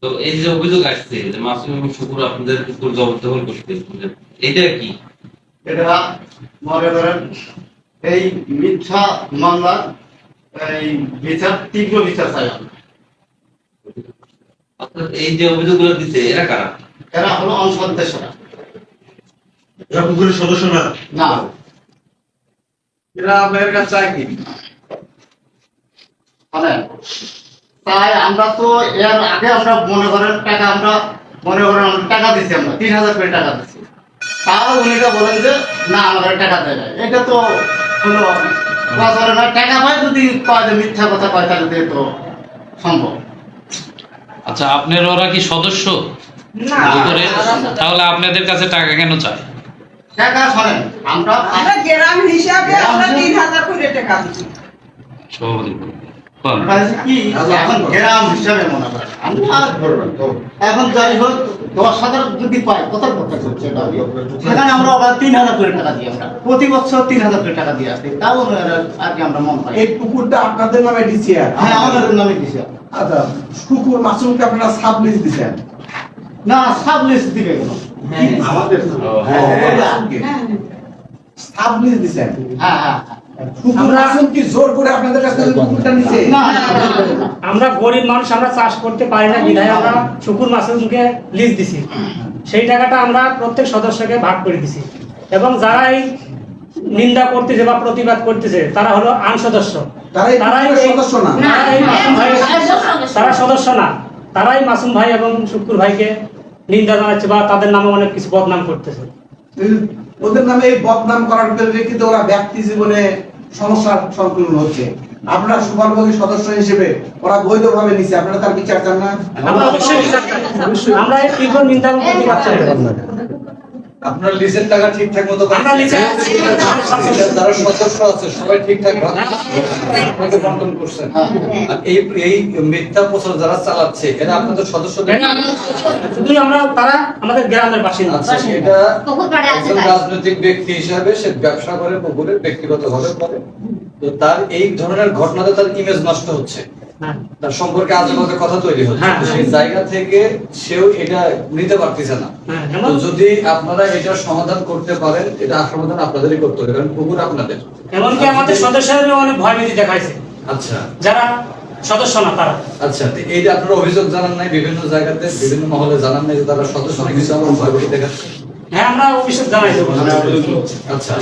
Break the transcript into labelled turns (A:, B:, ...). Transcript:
A: তো এই যে অভিযোগ আসছে যে মাসুম এবং শুকুর আপনাদের পুকুর জবরদখল করতে, এটা কি?
B: এটা মনে করেন এই মিথ্যা মামলা, এই বিচার, তীব্র বিচার চাই আমরা।
A: অর্থাৎ এই যে অভিযোগগুলো দিতে এরা কারা?
B: এরা হলো অংশদেশরা।
C: এরা পুকুরের সদস্য না?
B: না,
C: এরা আপনাদের কাছে চায় কি?
B: মানে তাই আমরা তো এর আগে আমরা মনে করেন টাকা, আমরা টাকা দিচ্ছি, আমরা 3000 করে টাকা দিচ্ছি। তাও উনিরা বলেন যে না আমাদের টাকা দেয় না। এটা তো হলো বছরে না, টাকা পায় যদি কয় যে মিথ্যা কথা কয় তাহলে তো সম্ভব।
D: আচ্ছা, আপনার ওরা কি সদস্য?
E: না,
D: পুকুরে? তাহলে আপনাদের কাছে টাকা কেন চায়?
B: টাকা শোনেন, আমরা
E: আমরা গ্রাম হিসাবে আমরা 3000 করে টাকা দিচ্ছি।
D: সভাপতি বলুন।
B: কি এখন গ্রাম হিসাবে মনে করেন আমরা এখন যাই হোক 10,000 যদি পাই কত কথা হচ্ছে, সেখানে আমরা আবার 3000 করে টাকা দিই। আমরা প্রতি বছর 3000 করে টাকা দিয়ে আসি, তাও আর কি আমরা মন পাই।
F: এই পুকুরটা আপনাদের নামে দিচ্ছে?
B: হ্যাঁ, আমাদের নামে দিছে।
F: আচ্ছা, পুকুর মাসুমকে আপনারা সাব লিজ দিচ্ছেন?
B: না, সাব লিস্ট দিবে কেন?
C: আমাদের
F: সাব লিজ দিচ্ছেন?
B: হ্যাঁ হ্যাঁ,
F: পুকুর মাসুম কি জোর করে আপনাদের কাছ থেকে পুকুরটা নিছে?
B: না
G: আমরা গরিব মানুষ, আমরা চাষ করতে পারি না বিধায় আমরা শুকুর মাসুমকে লিজ দিছি। সেই টাকাটা আমরা প্রত্যেক সদস্যকে ভাগ করে দিছি। এবং যারা এই নিন্দা করতেছে বা প্রতিবাদ করতেছে তারা হলো আন সদস্য।
F: তারাই সদস্য না?
G: তারা সদস্য না, তারাই মাসুম ভাই এবং শুকুর ভাইকে নিন্দা জানাচ্ছে বা তাদের নামে অনেক কিছু বদনাম করতেছে।
F: ওদের নামে এই বদনাম করার প্রেক্ষিতে ওরা ব্যক্তি জীবনে সমস্যার সম্মুখীন হচ্ছে। আপনারা সুপারভাগী সদস্য হিসেবে ওরা বৈধভাবে নিছে, আপনারা তার বিচার চান না?
G: আমরা অবশ্যই বিচার চাই। আমরা এই তীব্র নিন্দা এবং প্রতিবাদ চাই।
C: আপনার লিজের টাকা ঠিকঠাক মতো
G: আমরা লিজে-
C: যারা সদস্য আছে সবাই ঠিকঠাক আপনাকে বন্টন করছেন। আর এই মিথ্যা প্রচার যারা চালাচ্ছে এরা আপনাদের সদস্যদের
G: শুধুই আমরা, তারা আমাদের গ্রামের বাসিন্দা।
C: আচ্ছা, এটা একজন রাজনৈতিক ব্যক্তি হিসাবে সে ব্যবসা করে পুকুরে ব্যক্তিগত ভাবে করে, তো তার এই ধরনের ঘটনাতে তার ইমেজ নষ্ট হচ্ছে,
G: হ্যাঁ।
C: তার সম্পর্কে আজে বাজে কথা তৈরি হচ্ছে।
G: হ্যাঁ,
C: তো
G: হ্যাঁ।
C: সেই জায়গা থেকে সেও এটা নিতে পারতেছে না।
G: হ্যাঁ,
C: তো
G: এমন-
C: যদি আপনারা এটার সমাধান করতে পারেন, এটা সমাধান আপনাদেরই করতে হবে, কারণ পুকুর আপনাদের।
G: এমনকি আমাদের সদস্যরা অনেক ভয়ভীতি দেখাইছে,
C: আচ্ছা
G: যারা সদস্য না তারা।
C: আচ্ছা, তো এই যে আপনারা অভিযোগ জানান নাই বিভিন্ন জায়গাতে, বিভিন্ন মহলে জানান নাই যে তারা সদস্য নাকি কিছু আমার ভয়ভীতি দেখাচ্ছে?
G: হ্যাঁ, আমরা অভিযোগ জানাই দেবো।
C: আচ্ছা